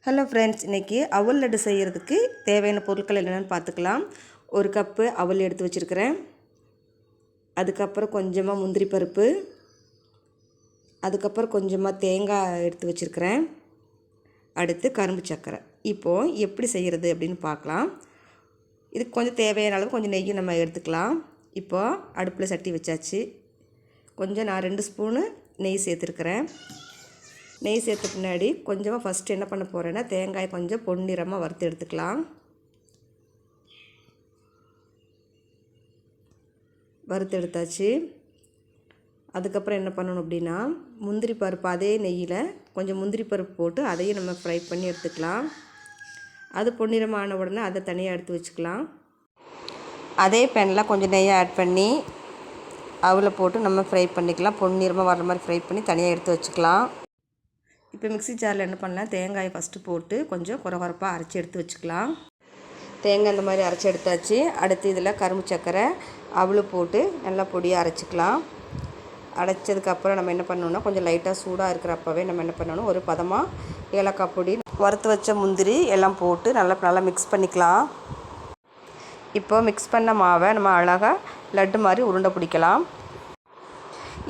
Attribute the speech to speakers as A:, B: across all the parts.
A: Hello friends, இன்றைக்கி அவல் லட்டு செய்கிறதுக்கு தேவையான பொருட்கள் என்னென்னு பார்த்துக்கலாம். ஒரு கப்பு அவல் எடுத்து வச்சுருக்கிறேன். அதுக்கப்புறம் கொஞ்சமாக முந்திரி பருப்பு, அதுக்கப்புறம் கொஞ்சமாக தேங்காய் எடுத்து வச்சுருக்கிறேன். அடுத்து கரும்பு சர்க்கரை. இப்போது எப்படி செய்கிறது அப்படின்னு பார்க்கலாம். இதுக்கு கொஞ்சம் தேவையான அளவு கொஞ்சம் நெய் நம்ம எடுத்துக்கலாம். இப்போது அடுப்பில் சட்டி வச்சாச்சு. நான் 2 ஸ்பூனு நெய் சேர்த்துருக்கிறேன். நெய் சேர்த்த பின்னாடி கொஞ்சமாக ஃபஸ்ட்டு என்ன பண்ண போகிறேன்னா, தேங்காய் கொஞ்சம் பொன்னிறமாக வறுத்து எடுத்துக்கலாம். வறுத்து எடுத்தாச்சு. அதுக்கப்புறம் என்ன பண்ணணும் அப்படின்னா, முந்திரி பருப்பு அதே நெய்யில் கொஞ்சம் முந்திரி பருப்பு போட்டு அதையும் நம்ம ஃப்ரை பண்ணி எடுத்துக்கலாம். அது பொன்னிறமான உடனே அதை தனியாக எடுத்து வச்சுக்கலாம். அதே பேனில் கொஞ்சம் நெய்யை ஆட் பண்ணி அவலை போட்டு நம்ம ஃப்ரை பண்ணிக்கலாம். பொன்னிறமாக வர்ற மாதிரி ஃப்ரை பண்ணி தனியாக எடுத்து வச்சுக்கலாம். இப்போ மிக்ஸி ஜாரில் என்ன பண்ணலாம், தேங்காயை ஃபஸ்ட்டு போட்டு கொஞ்சம் குறகுறப்பாக அரைச்சி எடுத்து வச்சுக்கலாம். தேங்காய் இந்த மாதிரி அரைச்சி எடுத்தாச்சு. அடுத்து இதில் கரும்பு சர்க்கரை அவளு போட்டு நல்லா பொடியாக அரைச்சிக்கலாம். அரைச்சதுக்கப்புறம் நம்ம என்ன பண்ணணுன்னா, கொஞ்சம் லைட்டாக சூடாக இருக்கிறப்பவே நம்ம என்ன பண்ணணும், ஒரு பதமாக ஏலக்காய் பொடி, வறுத்து வச்ச முந்திரி எல்லாம் போட்டு நல்லா மிக்ஸ் பண்ணிக்கலாம். இப்போ மிக்ஸ் பண்ண மாவை நம்ம அழகாக லட்டு மாதிரி உருண்டை பிடிக்கலாம்.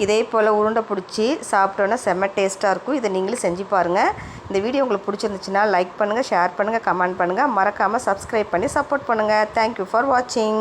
A: இதே போல் உருண்டை பிடிச்சி சாப்பிட்டோன்னா செம்ம டேஸ்ட்டாக இருக்கும். இதை நீங்களும் செஞ்சு பாருங்கள். இந்த வீடியோ உங்களுக்கு பிடிச்சிருந்துச்சுன்னா லைக் பண்ணுங்கள், ஷேர் பண்ணுங்கள், கமெண்ட் பண்ணுங்கள். மறக்காமல் சப்ஸ்கிரைப் பண்ணி சப்போர்ட் பண்ணுங்கள். தேங்க்யூ ஃபார் வாட்சிங்.